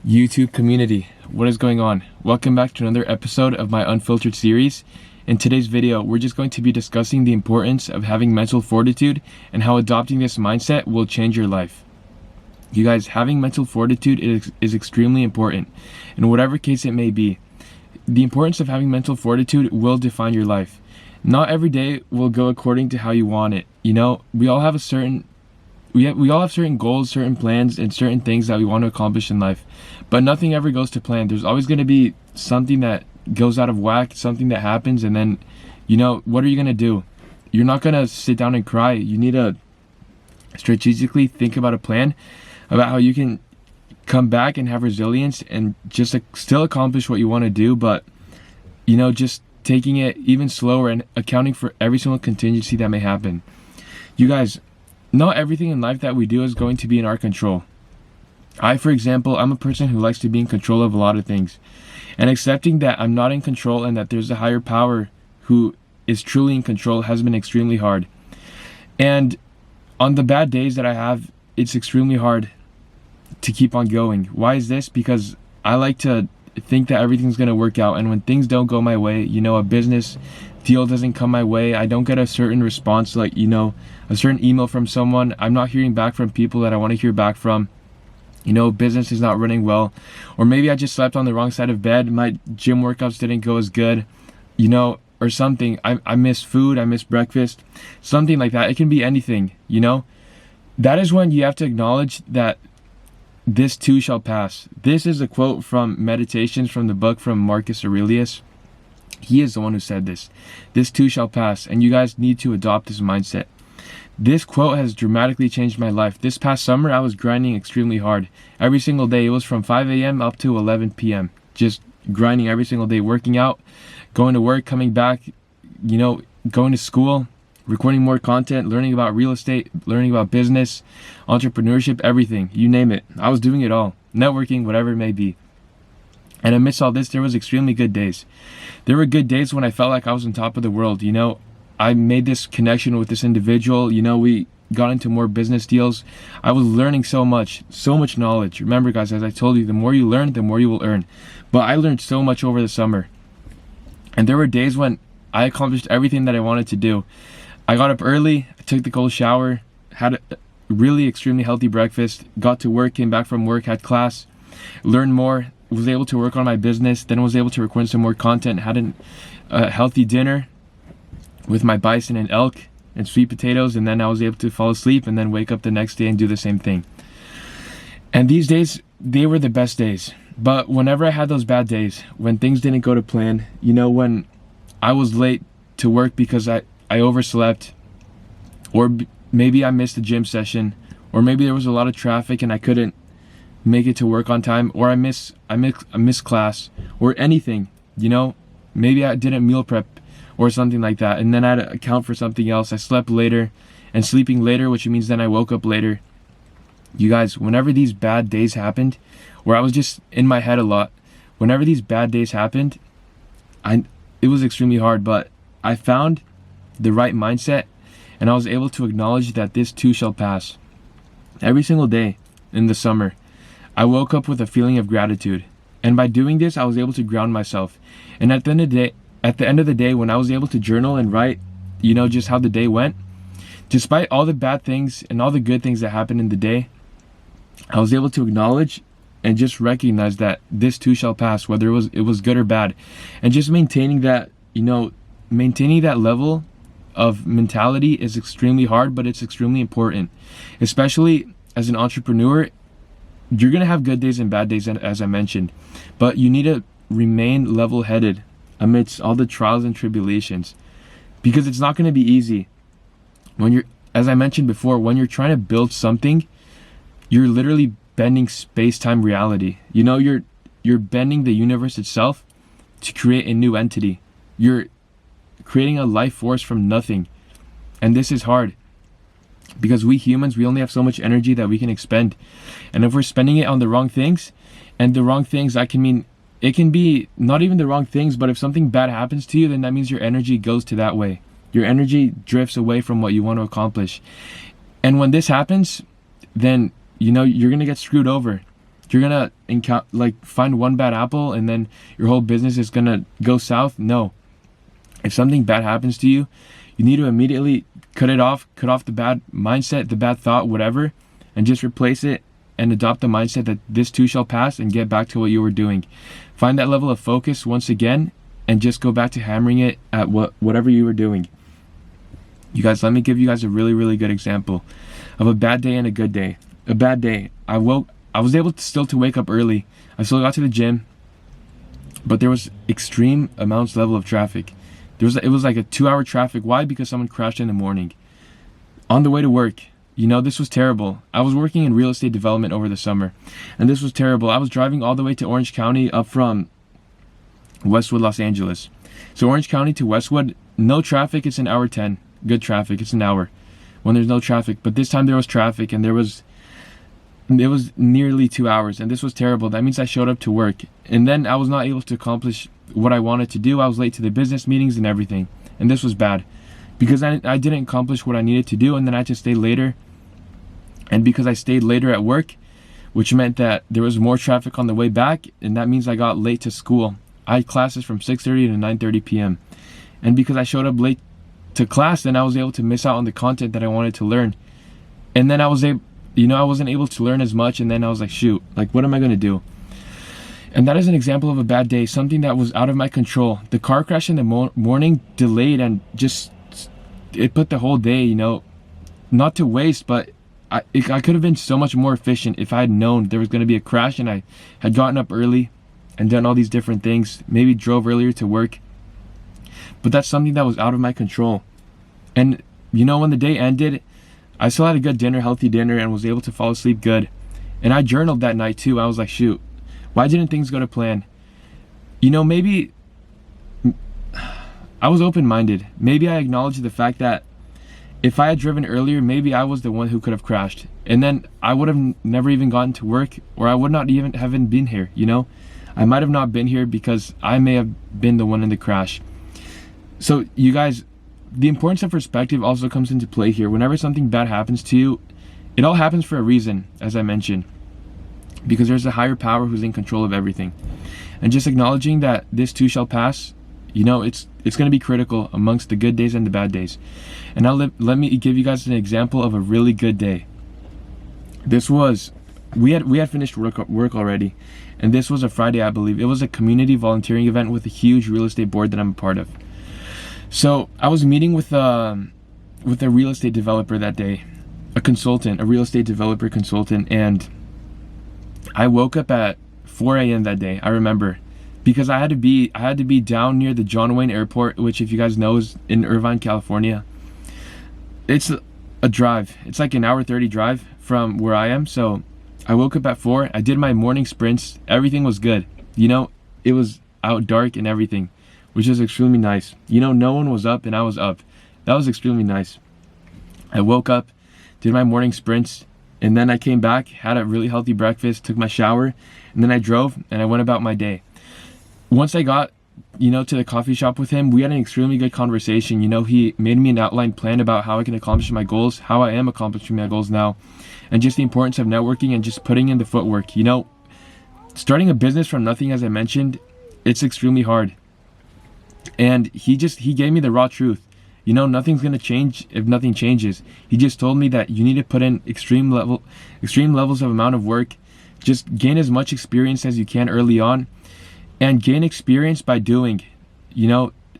YouTube community, what is going on? Welcome back to another episode of my Unfiltered series. In today's video, we're just going to be discussing the importance of having mental fortitude and how adopting this mindset will change your life. You guys, having mental fortitude is extremely important in whatever case it may be. The importance of having mental fortitude will define your life. Not every day will go according to how you want it. You know, we all have certain goals, certain plans, and certain things that we want to accomplish in life. But nothing ever goes to plan. There's always going to be something that goes out of whack, something that happens, and then, what are you going to do? You're not going to sit down and cry. You need to strategically think about a plan about how you can come back and have resilience and just still accomplish what you want to do, but, just taking it even slower and accounting for every single contingency that may happen. You guys, not everything in life that we do is going to be in our control. For example, I'm a person who likes to be in control of a lot of things. And accepting that I'm not in control and that there's a higher power who is truly in control has been extremely hard. And on the bad days that I have, it's extremely hard to keep on going. Why is this? Because I like to think that everything's going to work out. And when things don't go my way, a business deal doesn't come my way, I don't get a certain response, like, a certain email from someone, I'm not hearing back from people that I want to hear back from, business is not running well, or maybe I just slept on the wrong side of bed, my gym workouts didn't go as good, or something, I miss food, I miss breakfast, something like that. It can be anything, that is when you have to acknowledge that this too shall pass. This is a quote from Meditations from the book from Marcus Aurelius. He is the one who said this. This too shall pass, and you guys need to adopt this mindset. This quote has dramatically changed my life. This past summer, I was grinding extremely hard. Every single day, it was from 5 a.m. up to 11 p.m. Just grinding every single day, working out, going to work, coming back, going to school, recording more content, learning about real estate, learning about business, entrepreneurship, everything, you name it. I was doing it all. Networking, whatever it may be. And amidst all this, there was extremely good days. There were good days when I felt like I was on top of the world. I made this connection with this individual. We got into more business deals. I was learning so much knowledge. Remember, guys, as I told you, the more you learn, the more you will earn. But I learned so much over the summer. And there were days when I accomplished everything that I wanted to do. I got up early, I took the cold shower, had a really extremely healthy breakfast, got to work, came back from work, had class, learned more, was able to work on my business, then was able to record some more content, had a healthy dinner with my bison and elk and sweet potatoes, and then I was able to fall asleep and then wake up the next day and do the same thing. And these days, they were the best days. But whenever I had those bad days, when things didn't go to plan, when I was late to work because I overslept, or maybe I missed a gym session, or maybe there was a lot of traffic and I couldn't make it to work on time, or I miss class, or anything, maybe I didn't meal prep or something like that, and then I had to account for something else. I slept later, and sleeping later, which means then I woke up later. You guys, whenever these bad days happened, where I was just in my head a lot, whenever these bad days happened, it was extremely hard, but I found the right mindset, and I was able to acknowledge that this too shall pass. Every single day in the summer, I woke up with a feeling of gratitude, and by doing this, I was able to ground myself. And at the end of the day, when I was able to journal and write, just how the day went, despite all the bad things and all the good things that happened in the day, I was able to acknowledge and just recognize that this too shall pass, whether it was good or bad, and just maintaining that level of mentality is extremely hard, but it's extremely important, especially as an entrepreneur. You're going to have good days and bad days, as I mentioned, but you need to remain level-headed amidst all the trials and tribulations, because it's not going to be easy. As I mentioned before, when you're trying to build something, you're literally bending space-time reality. You're bending the universe itself to create a new entity. You're creating a life force from nothing, and this is hard. Because we humans, we only have so much energy that we can expend. And if we're spending it on the wrong things, and the wrong things, it can be not even the wrong things, but if something bad happens to you, then that means your energy goes to that way. Your energy drifts away from what you want to accomplish. And when this happens, then, you're going to get screwed over. you're gonna find one bad apple and then your whole business is gonna go south. No. If something bad happens to you, you need to immediately cut off the bad mindset, the bad thought, whatever, and just replace it and adopt the mindset that this too shall pass and get back to what you were doing. Find that level of focus once again and just go back to hammering it at whatever you were doing. You guys, let me give you guys a really, really good example of a bad day and a good day. A bad day. I was able to wake up early. I still got to the gym, but there was extreme amounts level of traffic. It was like a 2-hour traffic. Why? Because someone crashed in the morning on the way to work. This was terrible. I was working in real estate development over the summer, and this was terrible. I was driving all the way to Orange County up from Westwood, Los Angeles. So Orange County to Westwood, no traffic, it's an hour 10. Good traffic, it's an hour when there's no traffic. But this time there was traffic, and it was nearly 2 hours, and this was terrible. That means I showed up to work, and then I was not able to accomplish what I wanted to do. I was late to the business meetings and everything, and this was bad because I didn't accomplish what I needed to do, and then I had to stay later. And because I stayed later at work, which meant that there was more traffic on the way back, and that means I got late to school. I had classes from 6:30 to 9:30 p.m. And because I showed up late to class, then I was able to miss out on the content that I wanted to learn. And then I wasn't able to learn as much, and then I was like, shoot, what am I going to do? And that is an example of a bad day, something that was out of my control. The car crash in the morning delayed and it put the whole day, not to waste, but I could have been so much more efficient if I had known there was going to be a crash and I had gotten up early and done all these different things, maybe drove earlier to work. But that's something that was out of my control. And when the day ended, I still had a good dinner, healthy dinner, and was able to fall asleep good. And I journaled that night too. I was like, shoot, why didn't things go to plan? Maybe I was open-minded. Maybe I acknowledged the fact that if I had driven earlier, maybe I was the one who could have crashed. And then I would have never even gotten to work, or I would not even have been here, I might have not been here because I may have been the one in the crash. So you guys, the importance of perspective also comes into play here. Whenever something bad happens to you, it all happens for a reason, as I mentioned, because there's a higher power who's in control of everything. And just acknowledging that this too shall pass, it's going to be critical amongst the good days and the bad days. And now let me give you guys an example of a really good day. We had finished work already, and this was a Friday, I believe. It was a community volunteering event with a huge real estate board that I'm a part of. So I was meeting with a real estate developer that day, a real estate developer consultant, and I woke up at 4 a.m. that day. I remember, because I had to be down near the John Wayne Airport, which, if you guys know, is in Irvine, California. It's a drive. It's like an hour 30 drive from where I am. So I woke up at 4. I did my morning sprints. Everything was good. It was out dark and everything, which was extremely nice. No one was up and I was up. That was extremely nice. I woke up, did my morning sprints, and then I came back, had a really healthy breakfast, took my shower, and then I drove and I went about my day. Once I got, to the coffee shop with him, we had an extremely good conversation. He made me an outline plan about how I can accomplish my goals, how I am accomplishing my goals now, and just the importance of networking and just putting in the footwork. Starting a business from nothing, as I mentioned, it's extremely hard. And he gave me the raw truth. Nothing's going to change if nothing changes. He just told me that you need to put in extreme levels of amount of work, just gain as much experience as you can early on, and gain experience by doing,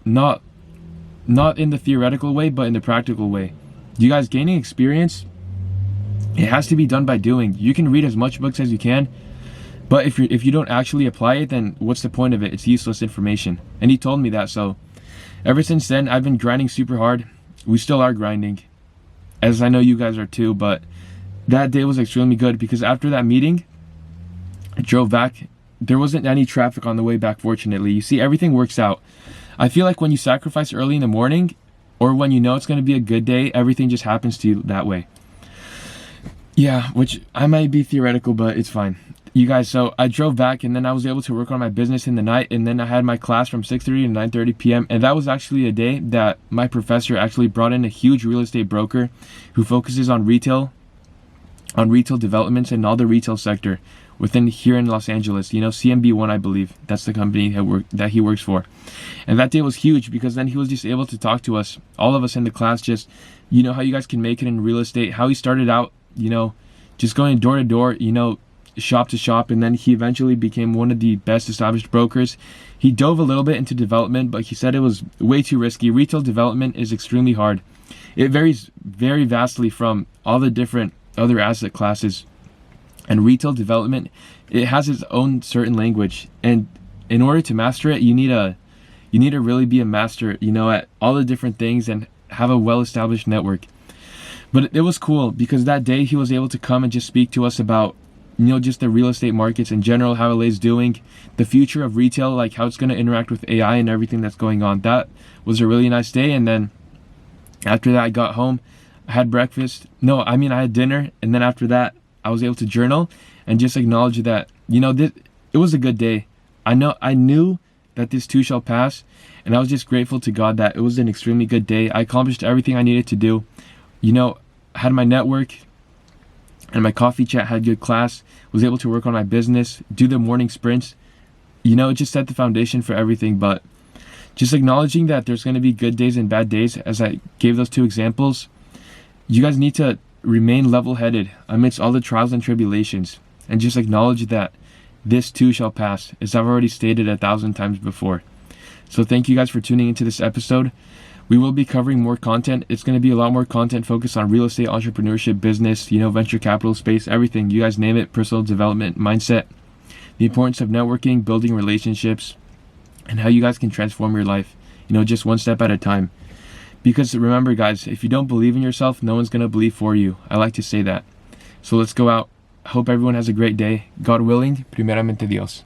not in the theoretical way, but in the practical way. You guys, gaining experience, it has to be done by doing. You can read as much books as you can, but if you don't actually apply it, then what's the point of it? It's useless information. And he told me that. So ever since then, I've been grinding super hard. We still are grinding, as I know you guys are too. But that day was extremely good because after that meeting, I drove back. There wasn't any traffic on the way back, fortunately. You see, everything works out. I feel like when you sacrifice early in the morning, or when it's going to be a good day, everything just happens to you that way. Yeah, which I might be theoretical, but it's fine. You guys, so I drove back, and then I was able to work on my business in the night, and then I had my class from 6:30 to 9:30 p.m. And that was actually a day that my professor actually brought in a huge real estate broker who focuses on retail developments and all the retail sector, within here in Los Angeles. CMB1, I believe. That's the company that he works for. And that day was huge because then he was just able to talk to us, all of us in the class, just, how you guys can make it in real estate, how he started out, just going door to door, shop to shop, and then he eventually became one of the best established brokers. He dove a little bit into development, but he said it was way too risky. Retail development is extremely hard. It varies very vastly from all the different other asset classes. And retail development, it has its own certain language. And in order to master it, you need to really be a master, at all the different things and have a well-established network. But it was cool because that day he was able to come and just speak to us about just the real estate markets in general, how LA is doing, the future of retail, like how it's going to interact with AI and everything that's going on. That was a really nice day. And then after that, I got home, I had breakfast. I had dinner. And then after that, I was able to journal and just acknowledge that, it was a good day. I knew that this too shall pass. And I was just grateful to God that it was an extremely good day. I accomplished everything I needed to do. I had my network, and my coffee chat, had good class, was able to work on my business, do the morning sprints. It just set the foundation for everything. But just acknowledging that there's going to be good days and bad days, as I gave those two examples, you guys need to remain level-headed amidst all the trials and tribulations, and just acknowledge that this too shall pass, as I've already stated 1,000 times before. So thank you guys for tuning into this episode. We will be covering more content. It's going to be a lot more content focused on real estate, entrepreneurship, business, venture capital space, everything. You guys name it, personal development, mindset, the importance of networking, building relationships, and how you guys can transform your life, just one step at a time. Because remember, guys, if you don't believe in yourself, no one's going to believe for you. I like to say that. So let's go out. I hope everyone has a great day. God willing, primeramente Dios.